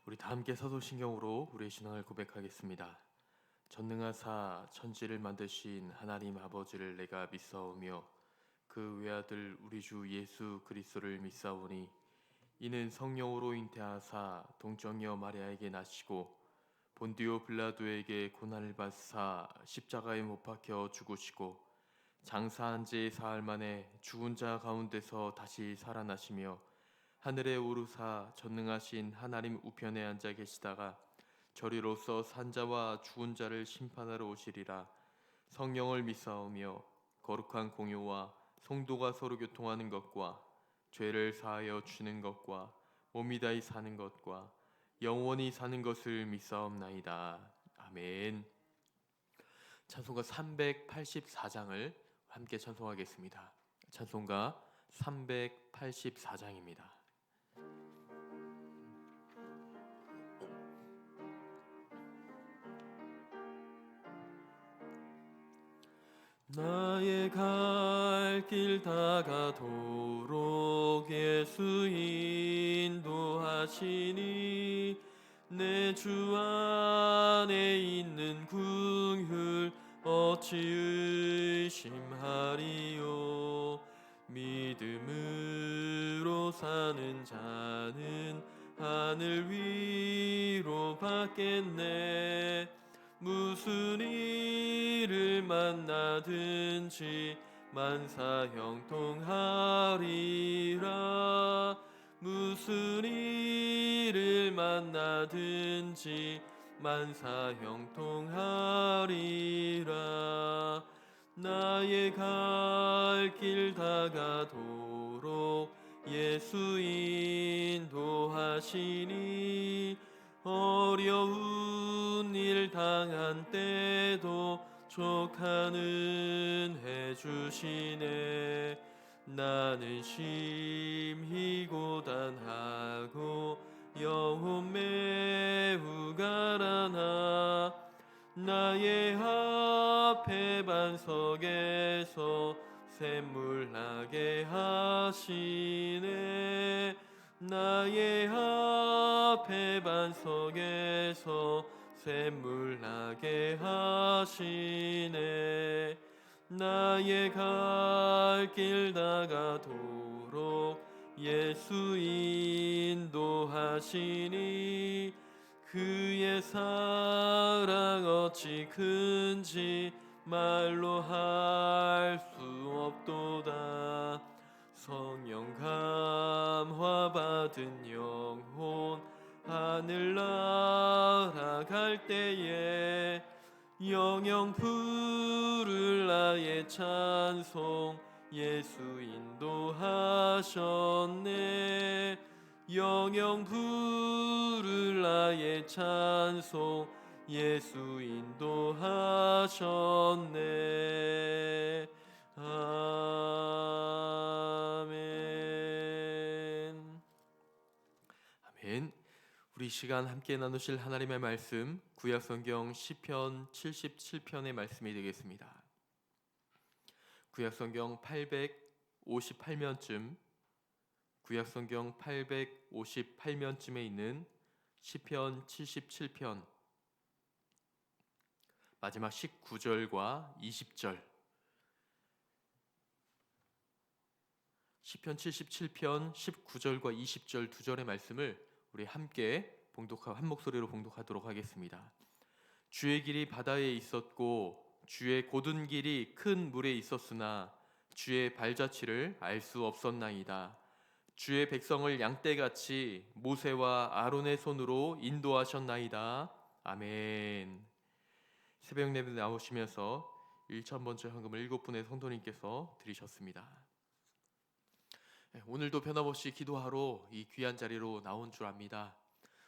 우리 다 함께 사도신경으로 우리의 신앙을 고백하겠습니다. 전능하사 천지를 만드신 하나님 아버지를 내가 믿사오며 그 외아들 우리 주 예수 그리스도를 믿사오니 이는 성령으로 잉태하사 동정녀 마리아에게 나시고 본디오 빌라도에게 고난을 받사 십자가에 못 박혀 죽으시고 장사한 지 사흘 만에 죽은 자 가운데서 다시 살아나시며 하늘에 오르사 전능하신 하나님 우편에 앉아 계시다가 저리로서 산자와 죽은 자를 심판하러 오시리라. 성령을 믿사오며 거룩한 공효와 성도가 서로 교통하는 것과 죄를 사하여 주는 것과 몸이 다히 사는 것과 영원히 사는 것을 믿사옵나이다. 아멘. 찬송가 384장을 함께 찬송하겠습니다. 찬송가 384장입니다. 나의 갈 길 다가도록 예수 인도하시니 내 주 안에 있는 긍휼 어찌 의심하리요. 믿음으로 사는 자는 하늘 위로 받겠네. 무슨 일을 만나든지 만사 형통하리라. 무슨 일을 만나든지 만사 형통하리라. 나의 갈 길 다가도록 예수 인도하시니 어려운 일 당한 때도 족하는 해주시네. 나는 심히 고단하고 영혼 매우 가라나 나의 앞에 반석에서 샘물나게 하시네. 나의 앞에 반석에서 샘물나게 하시네. 나의 갈 길 다가도록 예수 인도하시니 그의 사랑 어찌 큰지 말로 할 수 없도다. 성령 감화 받은 영혼 하늘 날아갈 때에 영영 부를 나의 찬송 예수 인도하셨네. 영영 부를 나의 찬송 예수 인도하셨네. 아멘. 아멘. 우리 시간 함께 나누실 하나님의 말씀 구약성경 시편 77편의 말씀이 되겠습니다. 구약성경 858면쯤 구약성경 858면쯤에 있는 시편 77편 마지막 19절과 20절 시편 77편 19절과 20절 두 절의 말씀을 우리 함께 한 목소리로 봉독하도록 하겠습니다. 주의 길이 바다에 있었고 주의 곧은 길이 큰 물에 있었으나 주의 발자취를 알 수 없었나이다. 주의 백성을 양떼같이 모세와 아론의 손으로 인도하셨나이다. 아멘. 새벽 예배 나오시면서 1000번째 헌금을 7분의 성도님께서 드리셨습니다. 오늘도 변함없이 기도하러 이 귀한 자리로 나온 줄 압니다.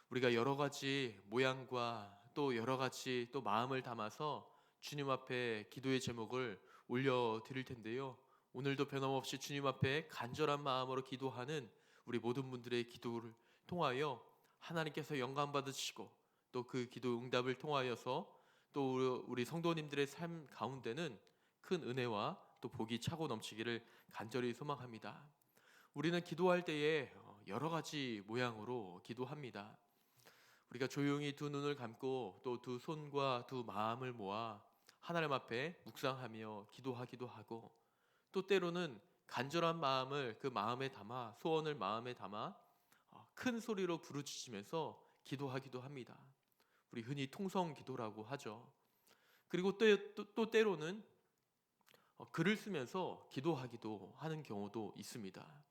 우리가 여러 가지 모양과 또 여러 가지 또 마음을 담아서 주님 앞에 기도의 제목을 올려드릴 텐데요. 오늘도 변함없이 주님 앞에 간절한 마음으로 기도하는 우리 모든 분들의 기도를 통하여 하나님께서 영광 받으시고 또 그 기도 응답을 통하여서 또 우리 성도님들의 삶 가운데는 큰 은혜와 또 복이 차고 넘치기를 간절히 소망합니다. 우리는 기도할 때에 여러 가지 모양으로 기도합니다. 우리가 조용히 두 눈을 감고 또 두 손과 두 마음을 모아 하나님 앞에 묵상하며 기도하기도 하고, 또 때로는 간절한 마음을 그 마음에 담아, 소원을 마음에 담아 큰 소리로 부르짖으면서 기도하기도 합니다. 우리 흔히 통성 기도라고 하죠. 그리고 또 때로는 글을 쓰면서 기도하기도 하는 경우도 있습니다.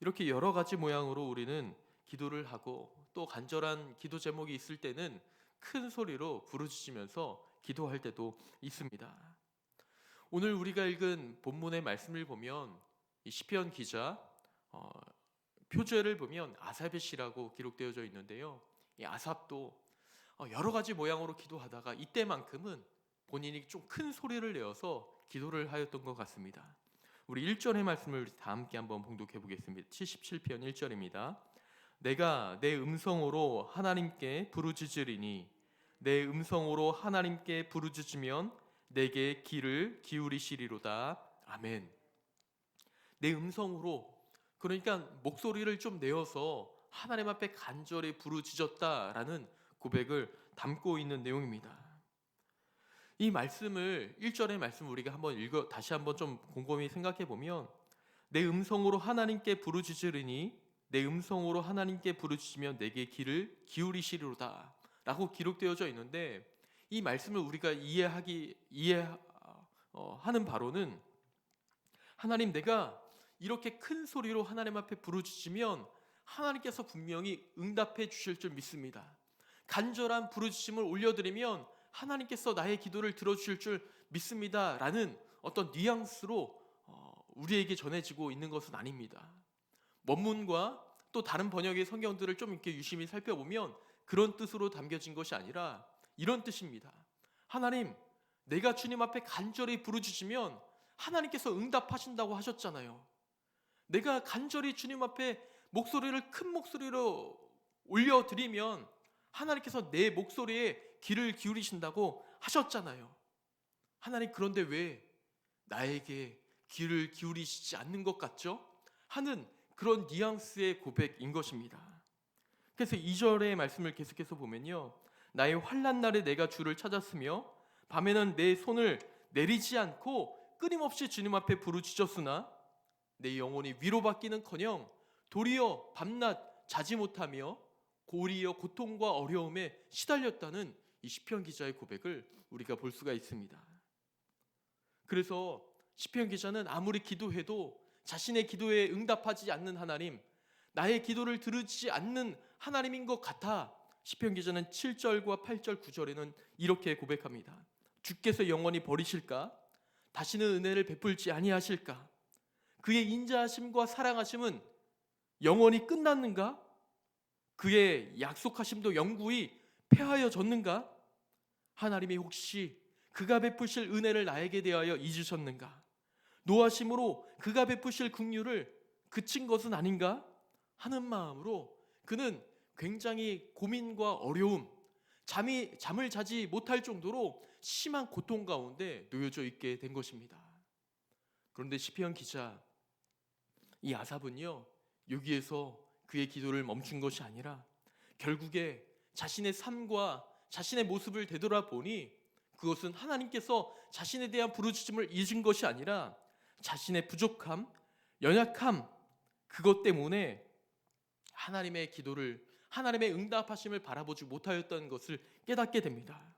이렇게 여러 가지 모양으로 우리는 기도를 하고, 또 간절한 기도 제목이 있을 때는 큰 소리로 부르짖으면서 기도할 때도 있습니다. 오늘 우리가 읽은 본문의 말씀을 보면 이 시편 기자 표제를 보면 아삽의 시라고 기록되어져 있는데요. 이 아삽도 여러 가지 모양으로 기도하다가 이때만큼은 본인이 좀 큰 소리를 내어서 기도를 하였던 것 같습니다. 우리 1절의 말씀을 다 함께 한번 봉독해 보겠습니다. 77편 1절입니다. 내가 내 음성으로 하나님께 부르짖으리니 내 음성으로 하나님께 부르짖으면 내게 귀를 기울이시리로다. 아멘. 내 음성으로, 그러니까 목소리를 좀 내어서 하나님 앞에 간절히 부르짖었다라는 고백을 담고 있는 내용입니다. 이 말씀을 1절의 말씀 우리가 한번 다시 한번 좀 곰곰이 생각해 보면, 내 음성으로 하나님께 부르짖으리니 내 음성으로 하나님께 부르짖으면 내게 귀를 기울이시리로다 라고 기록되어져 있는데, 이 말씀을 우리가 이해하는 바로는, 하나님, 내가 이렇게 큰 소리로 하나님 앞에 부르짖으면 하나님께서 분명히 응답해 주실 줄 믿습니다. 간절한 부르짖음을 올려드리면 하나님께서 나의 기도를 들어주실 줄 믿습니다 라는 어떤 뉘앙스로 우리에게 전해지고 있는 것은 아닙니다. 원문과 또 다른 번역의 성경들을 좀 이렇게 유심히 살펴보면 그런 뜻으로 담겨진 것이 아니라 이런 뜻입니다. 하나님, 내가 주님 앞에 간절히 부르짖으면 하나님께서 응답하신다고 하셨잖아요. 내가 간절히 주님 앞에 큰 목소리로 올려드리면 하나님께서 내 목소리에 귀를 기울이신다고 하셨잖아요. 하나님, 그런데 왜 나에게 귀를 기울이시지 않는 것 같죠? 하는 그런 뉘앙스의 고백인 것입니다. 그래서 2절의 말씀을 계속해서 보면요, 나의 환난 날에 내가 주를 찾았으며 밤에는 내 손을 내리지 않고 끊임없이 주님 앞에 부르짖었으나 내 영혼이 위로받기는커녕 도리어 밤낮 자지 못하며 고리여 고통과 어려움에 시달렸다는 이 시편 기자의 고백을 우리가 볼 수가 있습니다. 그래서 시편 기자는 아무리 기도해도 자신의 기도에 응답하지 않는 하나님, 나의 기도를 들으지 않는 하나님인 것 같아 시편 기자는 7절과 8절 9절에는 이렇게 고백합니다. 주께서 영원히 버리실까? 다시는 은혜를 베풀지 아니하실까? 그의 인자하심과 사랑하심은 영원히 끝났는가? 그의 약속하심도 영구히 폐하여졌는가? 하나님이 혹시 그가 베푸실 은혜를 나에게 대하여 잊으셨는가? 노하심으로 그가 베푸실 긍휼을 그친 것은 아닌가? 하는 마음으로 그는 굉장히 고민과 어려움, 잠을 자지 못할 정도로 심한 고통 가운데 놓여져 있게 된 것입니다. 그런데 시편 기자 이 아삽은요, 여기에서 그의 기도를 멈춘 것이 아니라 결국에 자신의 삶과 자신의 모습을 되돌아보니 그것은 하나님께서 자신에 대한 부르짖음을 잊은 것이 아니라 자신의 부족함, 연약함, 그것 때문에 하나님의 기도를, 하나님의 응답하심을 바라보지 못하였던 것을 깨닫게 됩니다.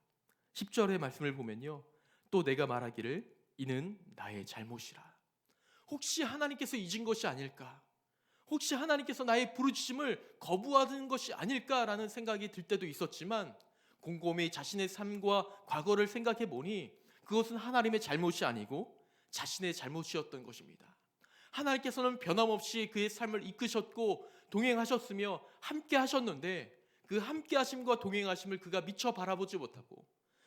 10절의 말씀을 보면요, 또 내가 말하기를 이는 나의 잘못이라. 혹시 하나님께서 잊은 것이 아닐까? 혹시 하나님께서 나의 부르짖음을 거부하는 것이 아닐까라는 생각이 들 때도 있었지만, 곰곰이 자신의 삶과 과거를 생각해 보니 그것은 하나님의 잘못이 아니고 자신의 잘못이었던 것입니다. 하나님께서는 변함없이 그의 삶을 이끄셨고 동행하셨으며 함께 하셨는데, 그 함께 하심과 동행하심을 그가 미처 바라보지 못하고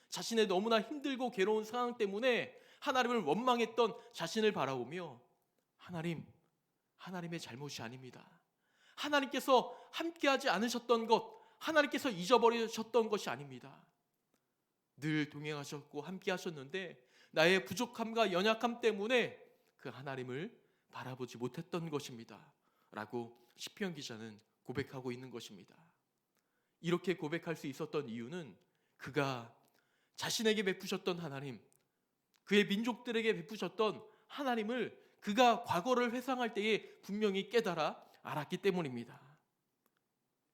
자신의 너무나 힘들고 괴로운 상황 때문에 하나님을 원망했던 자신을 바라보며, 하나님의 잘못이 아닙니다. 하나님께서 함께하지 않으셨던 것, 하나님께서 잊어버리셨던 것이 아닙니다. 늘 동행하셨고 함께 하셨는데 나의 부족함과 연약함 때문에 그 하나님을 바라보지 못했던 것입니다 라고 시편 기자는 고백하고 있는 것입니다. 이렇게 고백할 수 있었던 이유는 그가 자신에게 베푸셨던 하나님, 그의 민족들에게 베푸셨던 하나님을 그가 과거를 회상할 때에 분명히 깨달아 알았기 때문입니다.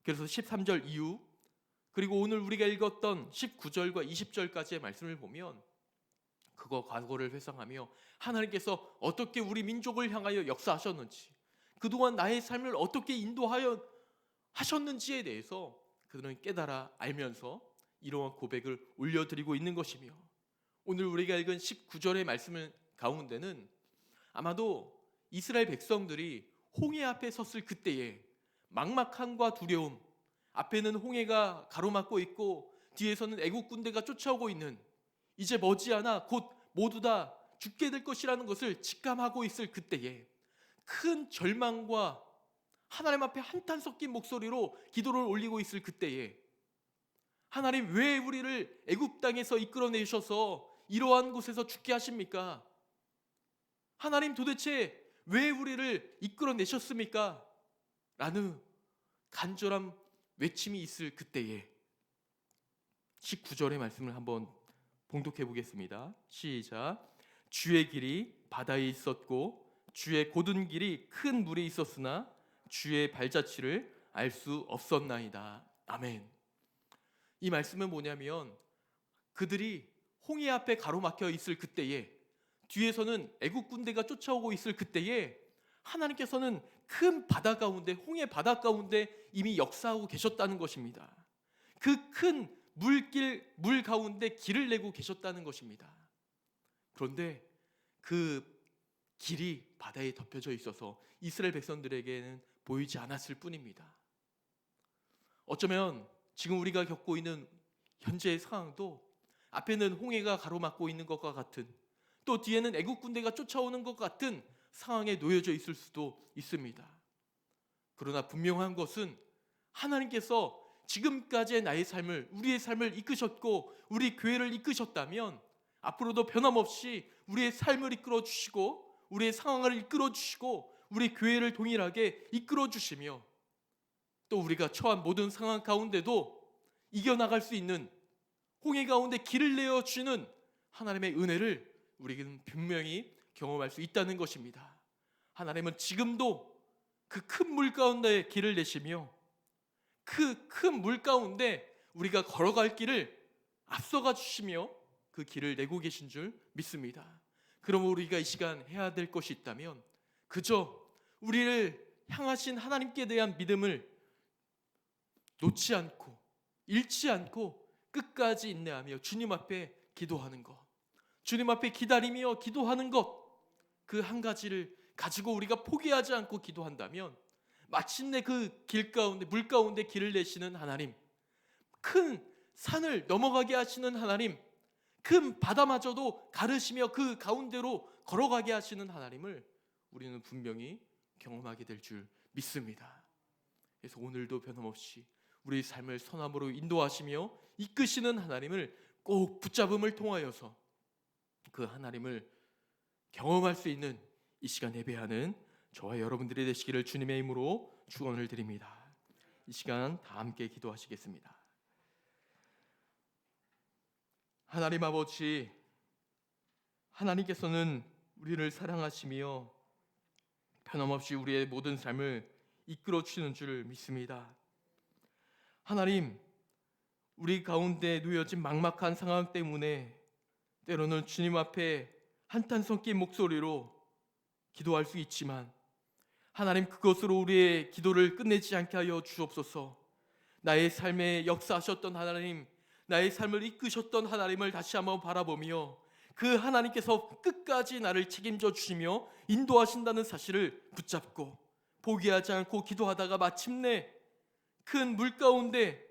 그래서 13절 이후 그리고 오늘 우리가 읽었던 19절과 20절까지의 말씀을 보면 그거 과거를 회상하며 하나님께서 어떻게 우리 민족을 향하여 역사하셨는지, 그동안 나의 삶을 어떻게 인도하여 하셨는지에 대해서 그들은 깨달아 알면서 이러한 고백을 올려드리고 있는 것이며, 오늘 우리가 읽은 19절의 말씀 가운데는 아마도 이스라엘 백성들이 홍해 앞에 섰을 그때에 막막함과 두려움, 앞에는 홍해가 가로막고 있고 뒤에서는 애국 군대가 쫓아오고 있는, 이제 머지않아 곧 모두 다 죽게 될 것이라는 것을 직감하고 있을 그때에 큰 절망과 하나님 앞에 한탄 섞인 목소리로 기도를 올리고 있을 그때에 하나님, 왜 우리를 애굽 땅에서 이끌어내셔서 이러한 곳에서 죽게 하십니까? 하나님, 도대체 왜 우리를 이끌어내셨습니까? 라는 간절한 외침이 있을 그때에 19절의 말씀을 한번 봉독해 보겠습니다. 시작. 주의 길이 바다에 있었고 주의 곧은 길이 큰 물에 있었으나 주의 발자취를 알 수 없었나이다. 아멘. 이 말씀은 뭐냐면 그들이 홍해 앞에 가로막혀 있을 그때에, 뒤에서는 애국 군대가 쫓아오고 있을 그때에 하나님께서는 큰 바다 가운데, 홍해 바다 가운데 이미 역사하고 계셨다는 것입니다. 그 큰 물 가운데 길을 내고 계셨다는 것입니다. 그런데 그 길이 바다에 덮여져 있어서 이스라엘 백성들에게는 보이지 않았을 뿐입니다. 어쩌면 지금 우리가 겪고 있는 현재의 상황도 앞에는 홍해가 가로막고 있는 것과 같은, 또 뒤에는 애국 군대가 쫓아오는 것 같은 상황에 놓여져 있을 수도 있습니다. 그러나 분명한 것은 하나님께서 지금까지의 나의 삶을, 우리의 삶을 이끄셨고 우리 교회를 이끄셨다면 앞으로도 변함없이 우리의 삶을 이끌어 주시고 우리의 상황을 이끌어 주시고 우리 교회를 동일하게 이끌어 주시며, 또 우리가 처한 모든 상황 가운데도 이겨나갈 수 있는, 홍해 가운데 길을 내어주는 하나님의 은혜를 우리는 분명히 경험할 수 있다는 것입니다. 하나님은 지금도 그 큰 물 가운데 길을 내시며 그 큰 물 가운데 우리가 걸어갈 길을 앞서가 주시며 그 길을 내고 계신 줄 믿습니다. 그럼 우리가 이 시간 해야 될 것이 있다면 그저 우리를 향하신 하나님께 대한 믿음을 놓지 않고 잃지 않고 끝까지 인내하며 주님 앞에 기도하는 것, 주님 앞에 기다리며 기도하는 것, 그 한 가지를 가지고 우리가 포기하지 않고 기도한다면 마침내 그 길 가운데, 물 가운데 길을 내시는 하나님, 큰 산을 넘어가게 하시는 하나님, 큰 바다마저도 가르시며 그 가운데로 걸어가게 하시는 하나님을 우리는 분명히 경험하게 될 줄 믿습니다. 그래서 오늘도 변함없이 우리 삶을 선함으로 인도하시며 이끄시는 하나님을 꼭 붙잡음을 통하여서 그 하나님을 경험할 수 있는 이 시간 예배하는 저와 여러분들이 되시기를 주님의 이름으로 축원을 드립니다. 이 시간 다 함께 기도하시겠습니다. 하나님 아버지, 하나님께서는 우리를 사랑하시며 변함없이 우리의 모든 삶을 이끌어 주시는 줄 믿습니다. 하나님, 우리 가운데 놓여진 막막한 상황 때문에 때로는 주님 앞에 한탄 섞인 목소리로 기도할 수 있지만 하나님, 그것으로 우리의 기도를 끝내지 않게 하여 주옵소서. 나의 삶에 역사하셨던 하나님, 나의 삶을 이끄셨던 하나님을 다시 한번 바라보며 그 하나님께서 끝까지 나를 책임져 주시며 인도하신다는 사실을 붙잡고 포기하지 않고 기도하다가 마침내 큰 물 가운데,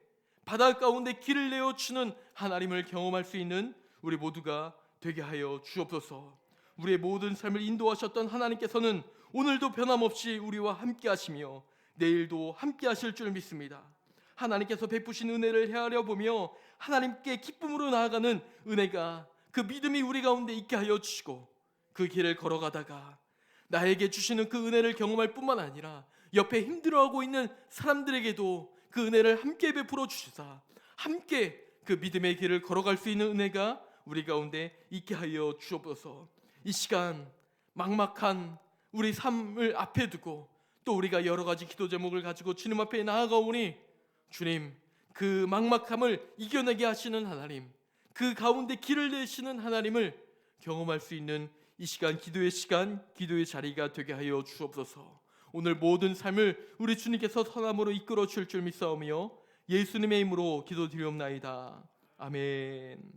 바다 가운데 길을 내어주는 하나님을 경험할 수 있는 우리 모두가 되게 하여 주옵소서. 우리의 모든 삶을 인도하셨던 하나님께서는 오늘도 변함없이 우리와 함께 하시며 내일도 함께 하실 줄 믿습니다. 하나님께서 베푸신 은혜를 헤아려 보며 하나님께 기쁨으로 나아가는 은혜가, 그 믿음이 우리 가운데 있게 하여 주시고 그 길을 걸어가다가 나에게 주시는 그 은혜를 경험할 뿐만 아니라 옆에 힘들어하고 있는 사람들에게도 그 은혜를 함께 베풀어 주시사 함께 그 믿음의 길을 걸어갈 수 있는 은혜가 우리 가운데 있게 하여 주옵소서. 이 시간 막막한 우리 삶을 앞에 두고 또 우리가 여러 가지 기도 제목을 가지고 주님 앞에 나아가오니 주님, 그 막막함을 이겨내게 하시는 하나님, 그 가운데 길을 내시는 하나님을 경험할 수 있는 이 시간, 기도의 자리가 되게 하여 주옵소서. 오늘 모든 삶을 우리 주님께서 선함으로 이끌어 줄 줄 믿사오며 예수님의 이름으로 기도드리옵나이다. 아멘.